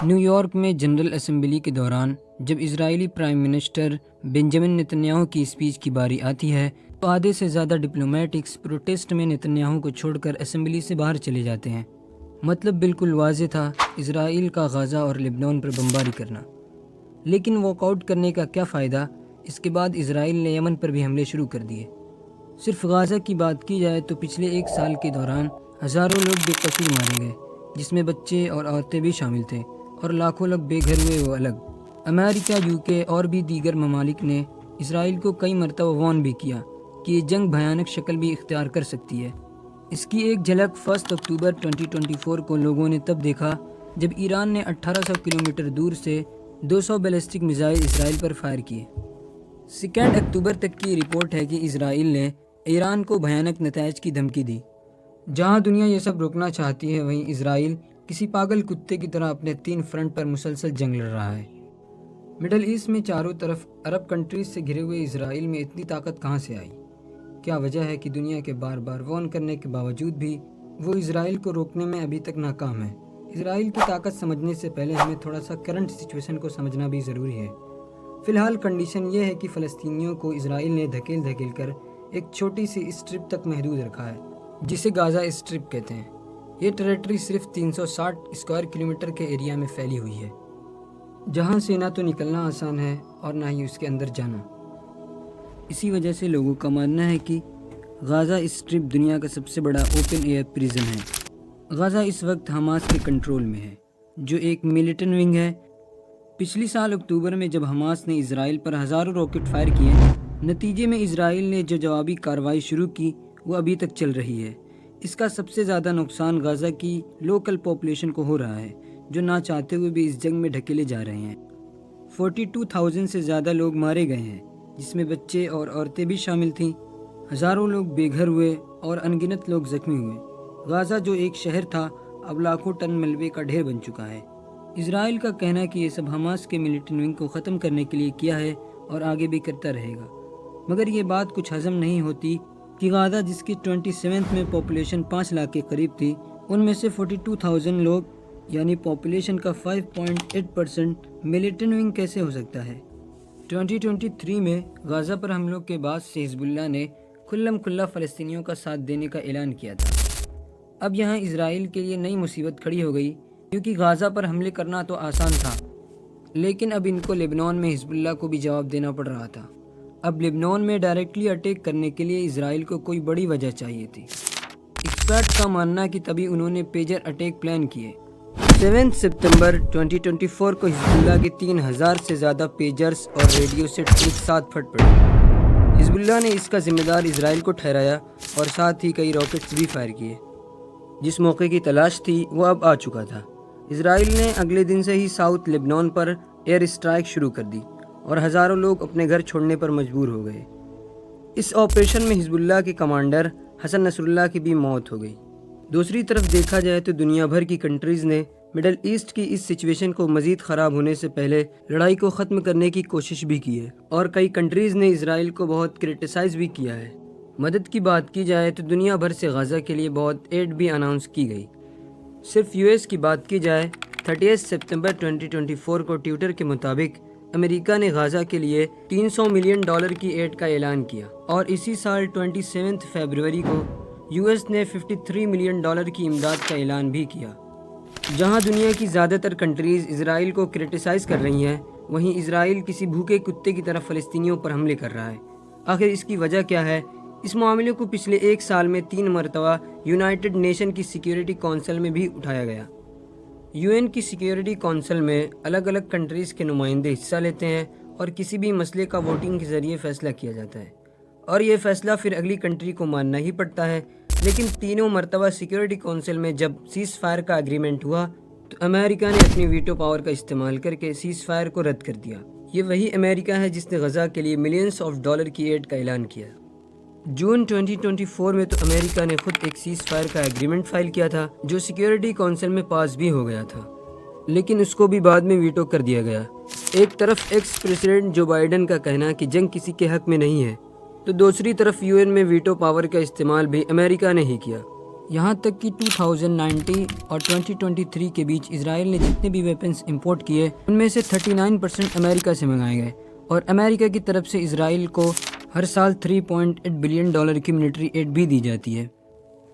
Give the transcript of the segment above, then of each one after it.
New York میں general assembly کے دوران جب اسرائیلی پرائم منسٹر بنجامن نتنیاہو کی اسپیچ کی باری آتی ہے تو آدھے سے زیادہ ڈپلومیٹکس پروٹیسٹ میں نتنیاہو کو چھوڑ کر اسمبلی سے باہر چلے جاتے ہیں۔ مطلب بالکل واضح تھا، اسرائیل کا غزہ اور لبنان پر بمباری کرنا۔ لیکن واک آؤٹ کرنے کا کیا فائدہ؟ اس کے بعد اسرائیل نے یمن پر بھی حملے شروع کر دیے۔ صرف غزہ کی بات کی جائے تو پچھلے ایک سال کے دوران ہزاروں لوگ بے قصور مارے گئے، جس میں بچے اور عورتیں بھی شامل تھے، اور لاکھوں لوگ بے گھر ہوئے وہ الگ۔ امریکہ، یوکے اور بھی دیگر ممالک نے اسرائیل کو کئی مرتبہ وارن بھی کیا کہ یہ جنگ بھیانک شکل بھی اختیار کر سکتی ہے۔ اس کی ایک جھلک 1 اکتوبر 2024 کو لوگوں نے تب دیکھا جب ایران نے 1800 کلومیٹر دور سے 200 بیلسٹک میزائل اسرائیل پر فائر کیے۔ 2 اکتوبر تک کی رپورٹ ہے کہ اسرائیل نے ایران کو بھیانک نتائج کی دھمکی دی۔ جہاں دنیا یہ سب روکنا چاہتی ہے، وہیں اسرائیل کسی پاگل کتے کی طرح اپنے 3 فرنٹ پر مسلسل جنگ لڑ رہا ہے۔ مڈل ایسٹ میں چاروں طرف عرب کنٹریز سے گھرے ہوئے اسرائیل میں اتنی طاقت کہاں سے آئی؟ کیا وجہ ہے کہ دنیا کے بار بار وارن کرنے کے باوجود بھی وہ اسرائیل کو روکنے میں ابھی تک ناکام ہے؟ اسرائیل کی طاقت سمجھنے سے پہلے ہمیں تھوڑا سا کرنٹ سچویشن کو سمجھنا بھی ضروری ہے۔ فی الحال کنڈیشن یہ ہے کہ فلسطینیوں کو اسرائیل نے دھکیل کر ایک چھوٹی سی اسٹرپ تک محدود رکھا ہے، جسے غزہ اسٹرپ کہتے ہیں۔ یہ ٹریٹری صرف 360 اسکوائر کلومیٹر کے ایریا میں پھیلی ہوئی ہے، جہاں سے نہ تو نکلنا آسان ہے اور نہ ہی اس کے اندر جانا۔ اسی وجہ سے لوگوں کا ماننا ہے کہ غزہ اسٹرپ دنیا کا سب سے بڑا اوپن ایئر پریزن ہے۔ غزہ اس وقت حماس کے کنٹرول میں ہے، جو ایک ملیٹنٹ ونگ ہے۔ پچھلی سال اکتوبر میں جب حماس نے اسرائیل پر ہزاروں راکٹ فائر کیے، نتیجے میں اسرائیل نے جو جوابی کارروائی شروع کی وہ ابھی تک چل رہی ہے۔ اس کا سب سے زیادہ نقصان غزہ کی لوکل پاپولیشن کو ہو رہا ہے، جو نہ چاہتے ہوئے بھی اس جنگ میں ڈھکیلے جا رہے ہیں۔ 42,000 سے زیادہ لوگ مارے گئے ہیں، جس میں بچے اور عورتیں بھی شامل تھیں۔ ہزاروں لوگ بے گھر ہوئے اور انگنت لوگ زخمی ہوئے۔ غزہ جو ایک شہر تھا، اب لاکھوں ٹن ملبے کا ڈھیر بن چکا ہے۔ اسرائیل کا کہنا ہے کہ یہ سب حماس کے ملیٹنٹ ونگ کو ختم کرنے کے لیے کیا ہے اور آگے بھی کرتا رہے گا۔ مگر یہ بات کچھ ہضم نہیں ہوتی کہ غزہ، جس کی 27 میں پاپولیشن 5 لاکھ کے قریب تھی، ان میں سے 42,000 لوگ یعنی پاپولیشن کا 5.8% ملیٹنٹ ونگ کیسے ہو سکتا ہے؟ 2023 میں غزہ پر حملوں کے بعد سے حزب اللہ نے کھلم کھلا فلسطینیوں کا ساتھ دینے کا اعلان کیا تھا۔ اب یہاں اسرائیل کے لیے نئی مصیبت کھڑی ہو گئی، کیونکہ غزہ پر حملے کرنا تو آسان تھا، لیکن اب ان کو لبنان میں حزب اللہ کو بھی جواب دینا پڑ رہا تھا۔ اب لبنان میں ڈائریکٹلی اٹیک کرنے کے لیے اسرائیل کو کوئی بڑی وجہ چاہیے تھی۔ ایکسپرٹ کا ماننا ہے کہ تبھی انہوں نے پیجر اٹیک پلان کیے۔ 7 ستمبر 2024 کو حزب اللہ کے 3,000 سے زیادہ پیجرز اور ریڈیو سیٹ ایک ساتھ پھٹ پڑے۔ حزب اللہ نے اس کا ذمہ دار اسرائیل کو ٹھہرایا اور ساتھ ہی کئی راکٹس بھی فائر کیے۔ جس موقع کی تلاش تھی وہ اب آ چکا تھا۔ اسرائیل نے اگلے دن سے ہی ساؤتھ لبنان پر ایئر اسٹرائک شروع کر دی اور ہزاروں لوگ اپنے گھر چھوڑنے پر مجبور ہو گئے۔ اس آپریشن میں حزب اللہ کے کمانڈر حسن نصر اللہ کی بھی موت ہو گئی۔ دوسری طرف دیکھا جائے تو دنیا بھر کی کنٹریز نے مڈل ایسٹ کی اس سچویشن کو مزید خراب ہونے سے پہلے لڑائی کو ختم کرنے کی کوشش بھی کی ہے، اور کئی کنٹریز نے اسرائیل کو بہت کرٹیسائز بھی کیا ہے۔ مدد کی بات کی جائے تو دنیا بھر سے غزہ کے لیے بہت ایڈ بھی اناؤنس کی گئی۔ صرف US کی بات کی جائے، 30 ستمبر 2024 کو ٹویٹر کے مطابق امریکہ نے غزہ کے لیے $300 ملین کی ایڈ کا اعلان کیا، اور اسی سال 27 فروری کو US نے $53 ملین کی امداد کا اعلان بھی کیا۔ جہاں دنیا کی زیادہ تر کنٹریز اسرائیل کو کرٹیسائز کر رہی ہیں، وہیں اسرائیل کسی بھوکے کتے کی طرح فلسطینیوں پر حملے کر رہا ہے۔ آخر اس کی وجہ کیا ہے؟ اس معاملے کو پچھلے ایک سال میں 3 مرتبہ یونائٹڈ نیشن کی سیکیورٹی کونسل میں بھی اٹھایا گیا۔ UN کی سیکیورٹی کونسل میں الگ الگ کنٹریز کے نمائندے حصہ لیتے ہیں، اور کسی بھی مسئلے کا ووٹنگ کے ذریعے فیصلہ کیا جاتا ہے، اور یہ فیصلہ پھر اگلی کنٹری کو ماننا ہی پڑتا ہے۔ لیکن تینوں مرتبہ سیکیورٹی کونسل میں جب سیز فائر کا اگریمنٹ ہوا تو امریکہ نے اپنی ویٹو پاور کا استعمال کر کے سیز فائر کو رد کر دیا۔ یہ وہی امریکہ ہے جس نے غزہ کے لیے ملینز آف ڈالر کی ایڈ کا اعلان کیا۔ جون 2024 میں تو امریکہ نے خود ایک سیز فائر کا ایگریمنٹ فائل کیا تھا، جو سیکیورٹی کونسل میں پاس بھی ہو گیا تھا، لیکن اس کو بھی بعد میں ویٹو کر دیا گیا۔ ایک طرف ایکس پریزیڈنٹ جو بائیڈن کا کہنا ہے کہ جنگ کسی کے حق میں نہیں ہے، تو دوسری طرف UN میں ویٹو پاور کا استعمال بھی امریکہ نے ہی کیا۔ یہاں تک کہ 2090 اور 2023 کے بیچ اسرائیل نے جتنے بھی ویپنز امپورٹ کیے ان میں سے 39% امریکہ سے منگائے گئے، اور امریکہ کی طرف سے اسرائیل کو ہر سال $3.8 بلین کی ملٹری ایڈ بھی دی جاتی ہے۔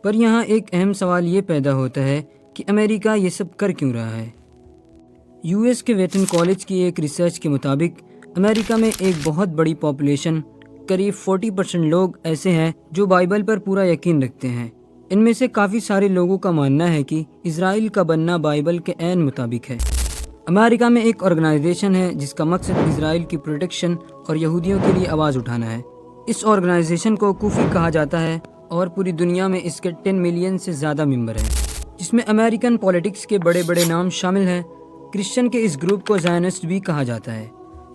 پر یہاں ایک اہم سوال یہ پیدا ہوتا ہے کہ امریکہ یہ سب کر کیوں رہا ہے؟ یو ایس کے ویٹن کالج کی ایک ریسرچ کے مطابق امریکہ میں ایک بہت بڑی پاپولیشن، قریب 40% لوگ ایسے ہیں جو بائبل پر پورا یقین رکھتے ہیں۔ ان میں سے کافی سارے لوگوں کا ماننا ہے کہ اسرائیل کا بننا بائبل کے عین مطابق ہے۔ امریکہ میں ایک آرگنائزیشن ہے جس کا مقصد اسرائیل کی پروٹیکشن اور یہودیوں کے لیے آواز اٹھانا ہے۔ اس آرگنائزیشن کو کوفی کہا جاتا ہے اور پوری دنیا میں اس کے 10 ملین سے زیادہ ممبر ہیں، جس میں امریکن پولیٹکس کے بڑے بڑے نام شامل ہیں۔ کرسچن کے اس گروپ کو زائنسٹ بھی کہا جاتا ہے۔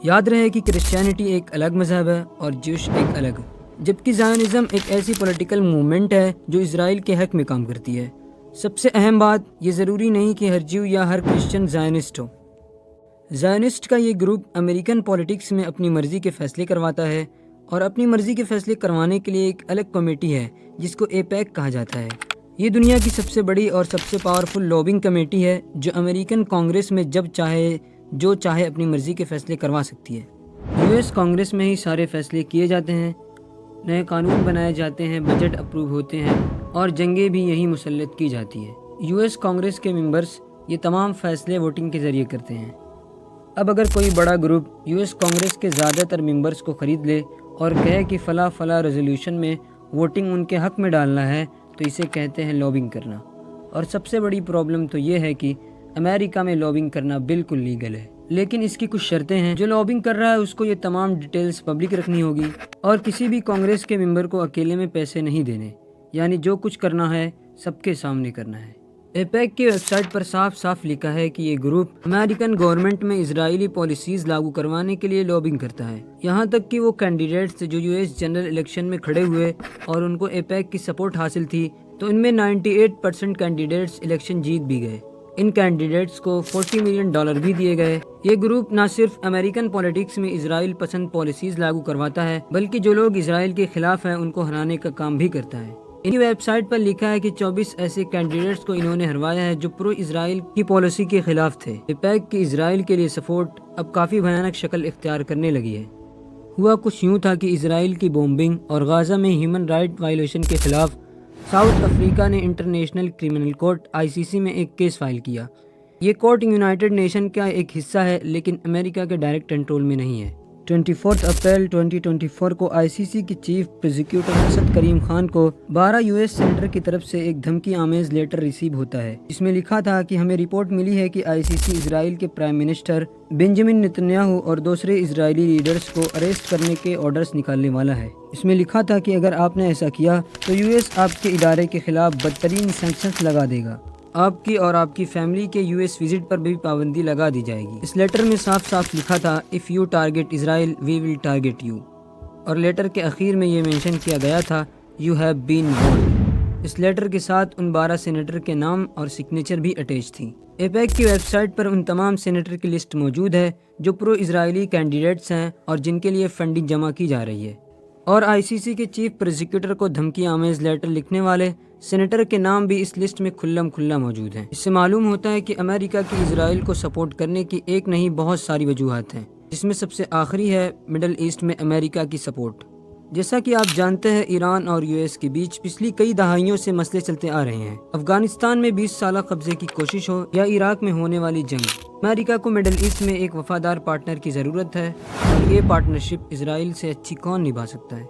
یاد رہے کہ کرسچینٹی ایک الگ مذہب ہے اور جوش ایک الگ، جبکہ زائنزم ایک ایسی پولیٹیکل موومنٹ ہے جو اسرائیل کے حق میں کام کرتی ہے۔ سب سے اہم بات، یہ ضروری نہیں کہ ہر جیو یا ہر کرسچن زائنسٹ ہو۔ زائنسٹ کا یہ گروپ امریکن پولیٹکس میں اپنی مرضی کے فیصلے کرواتا ہے، اور اپنی مرضی کے فیصلے کروانے کے لیے ایک الگ کمیٹی ہے جس کو ایپیک کہا جاتا ہے۔ یہ دنیا کی سب سے بڑی اور سب سے پاورفل لابنگ کمیٹی ہے جو امریکن کانگریس میں جب چاہے جو چاہے اپنی مرضی کے فیصلے کروا سکتی ہے۔ یو ایس کانگریس میں ہی سارے فیصلے کیے جاتے ہیں، نئے قانون بنائے جاتے ہیں، بجٹ اپروو ہوتے ہیں اور جنگیں بھی یہی مسلط کی جاتی ہے۔ یو ایس کانگریس کے ممبرز یہ تمام فیصلے ووٹنگ کے ذریعے کرتے ہیں۔ اب اگر کوئی بڑا گروپ یو ایس کانگریس کے زیادہ تر ممبرز کو خرید لے اور کہے کہ فلاں ریزولوشن میں ووٹنگ ان کے حق میں ڈالنا ہے، تو اسے کہتے ہیں لابنگ کرنا۔ اور سب سے بڑی پرابلم تو یہ ہے کہ امریکہ میں لابنگ کرنا بالکل لیگل ہے، لیکن اس کی کچھ شرطیں ہیں۔ جو لابنگ کر رہا ہے اس کو یہ تمام ڈیٹیلز پبلک رکھنی ہوگی، اور کسی بھی کانگریس کے ممبر کو اکیلے میں پیسے نہیں دینے، یعنی جو کچھ کرنا ہے سب کے سامنے کرنا ہے۔ ایپیک کی ویب سائٹ پر صاف صاف لکھا ہے کہ یہ گروپ امریکن گورنمنٹ میں اسرائیلی پالیسیز لاگو کروانے کے لیے لابنگ کرتا ہے۔ یہاں تک کہ وہ کینڈیڈیٹس جو یو ایس جنرل الیکشن میں کھڑے ہوئے اور ان کو ایپیک کی سپورٹ حاصل تھی، تو ان میں 98% کینڈیڈیٹس الیکشن جیت بھی گئے۔ ان کینڈیڈیٹس کو $40 ملین بھی دیے گئے۔ یہ گروپ نہ صرف امریکن پولیٹکس میں اسرائیل پسند پالیسیز لاگو کرواتا ہے، بلکہ جو لوگ اسرائیل کے خلاف ہیں ان کو ہرانے کا کام بھی کرتا ہے۔ ان کی ویب سائٹ پر لکھا ہے کہ 24 ایسے کینڈیڈیٹس کو انہوں نے ہروایا ہے جو پرو اسرائیل کی پالیسی کے خلاف تھے۔ ایپیک کی اسرائیل کے لیے سپورٹ اب کافی بھیانک شکل اختیار کرنے لگی ہے۔ ہوا کچھ یوں تھا کہ اسرائیل کی بومبنگ اور غزہ میں ہیومن رائٹ وائلیشن کے خلاف ساؤتھ افریقہ نے انٹرنیشنل کرمنل کورٹ ICC میں ایک کیس فائل کیا۔ یہ کورٹ یونائٹڈ نیشن کا ایک حصہ ہے لیکن امریکہ کے ڈائریکٹ کنٹرول میں نہیں ہے۔ 24 اپریل 2024 کو ICC کی چیف پروزیکیوٹر اسد کریم خان کو 12 US سینیٹر کی طرف سے ایک دھمکی آمیز لیٹر ریسیو ہوتا ہے، جس میں لکھا تھا کہ ہمیں رپورٹ ملی ہے کہ ICC اسرائیل کے پرائم منسٹر بنجمن نتنیاہو اور دوسرے اسرائیلی لیڈرز کو اریسٹ کرنے کے آرڈرز نکالنے والا ہے۔ اس میں لکھا تھا کہ اگر آپ نے ایسا کیا تو US آپ کے ادارے کے خلاف بدترین سینکشنز لگا دے گا۔ آپ کی اور آپ کی فیملی کے US وزٹ پر بھی پابندی لگا دی جائے گی۔ اس لیٹر میں صاف صاف لکھا تھا "If you target Israel, we will target you"، اور لیٹر کے اخیر میں یہ مینشن کیا گیا تھا "You have been warned"۔ اس لیٹر کے ساتھ ان 12 سینیٹر کے نام اور سگنیچر بھی اٹیچ تھی۔ ایپیک کی ویب سائٹ پر ان تمام سینیٹر کی لسٹ موجود ہے جو پرو اسرائیلی کینڈیڈیٹس ہیں اور جن کے لیے فنڈنگ جمع کی جا رہی ہے، اور ICC کے چیف پروزیکیوٹر کو دھمکی آمیز لیٹر لکھنے والے سینیٹر کے نام بھی اس لسٹ میں کھلا موجود ہیں۔ اس سے معلوم ہوتا ہے کہ امریکہ کی اسرائیل کو سپورٹ کرنے کی ایک نہیں بہت ساری وجوہات ہیں، جس میں سب سے آخری ہے مڈل ایسٹ میں امریکہ کی سپورٹ۔ جیسا کہ آپ جانتے ہیں، ایران اور US کے بیچ پچھلی کئی دہائیوں سے مسئلے چلتے آ رہے ہیں۔ افغانستان میں 20 سالہ قبضے کی کوشش ہو یا عراق میں ہونے والی جنگ، امریکہ کو مڈل ایسٹ میں ایک وفادار پارٹنر کی ضرورت ہے، اور یہ پارٹنرشپ اسرائیل سے اچھی کون نبھا سکتا ہے؟